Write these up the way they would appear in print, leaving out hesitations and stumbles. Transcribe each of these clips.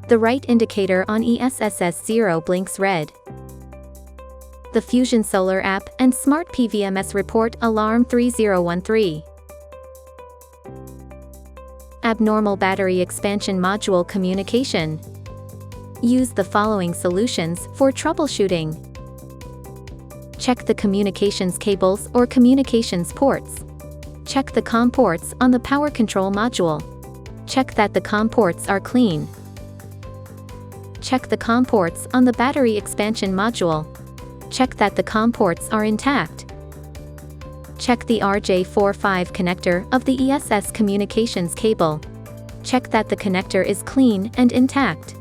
The right indicator on ESSS0 blinks red. The Fusion Solar app and Smart PVMS report alarm 3013. Abnormal battery expansion module communication. Use the following solutions for troubleshooting. Check the communications cables or communications ports. Check the COM ports on the power control module. Check that the COM ports are clean. Check the COM ports on the battery expansion module. Check that the COM ports are intact. Check the RJ45 connector of the ESS communications cable. Check that the connector is clean and intact.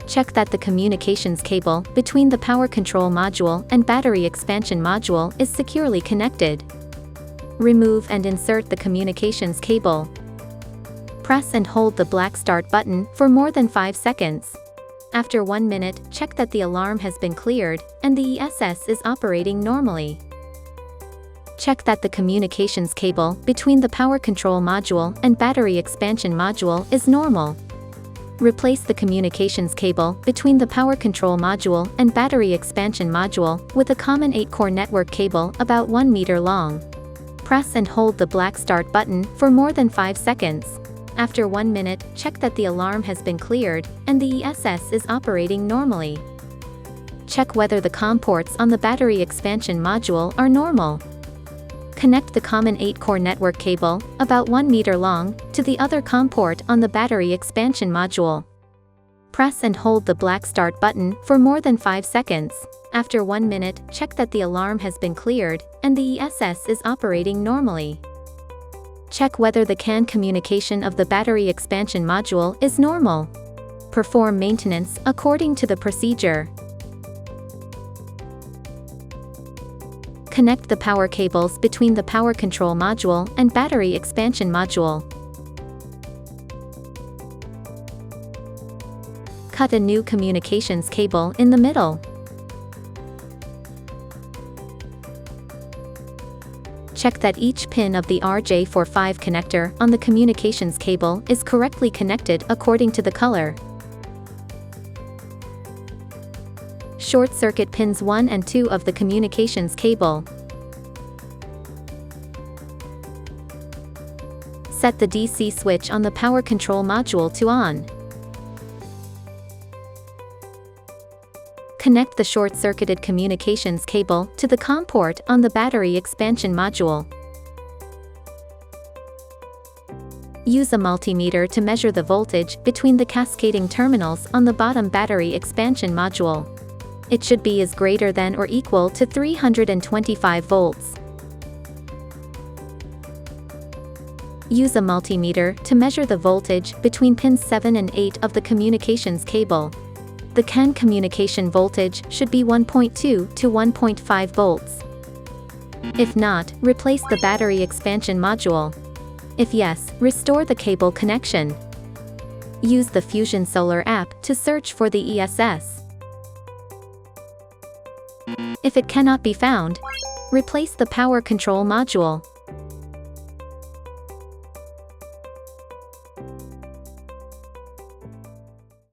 Check that the communications cable between the power control module and battery expansion module is securely connected. Remove and insert the communications cable. Press and hold the black start button for more than 5 seconds. After 1 minute, check that the alarm has been cleared and the ESS is operating normally. Check that the communications cable between the power control module and battery expansion module is normal. Replace the communications cable between the power control module and battery expansion module with a common 8-core network cable about 1 meter long. Press and hold the black start button for more than 5 seconds. After 1 minute, check that the alarm has been cleared and the ESS is operating normally. Check whether the COM ports on the battery expansion module are normal. Connect the common 8-core network cable, about 1 meter long, to the other COM port on the battery expansion module. Press and hold the black start button for more than 5 seconds. After 1 minute, check that the alarm has been cleared and the ESS is operating normally. Check whether the CAN communication of the battery expansion module is normal. Perform maintenance according to the procedure. Connect the power cables between the power control module and battery expansion module. Cut a new communications cable in the middle. Check that each pin of the RJ45 connector on the communications cable is correctly connected according to the color. Short circuit pins 1 and 2 of the communications cable. Set the DC switch on the power control module to on. Connect the short-circuited communications cable to the COM port on the battery expansion module. Use a multimeter to measure the voltage between the cascading terminals on the bottom battery expansion module. It should be as greater than or equal to 325 volts. Use a multimeter to measure the voltage between pins 7 and 8 of the communications cable. The CAN communication voltage should be 1.2 to 1.5 volts. If not, replace the battery expansion module. If yes, restore the cable connection. Use the Fusion Solar app to search for the ESS. If it cannot be found, replace the power control module.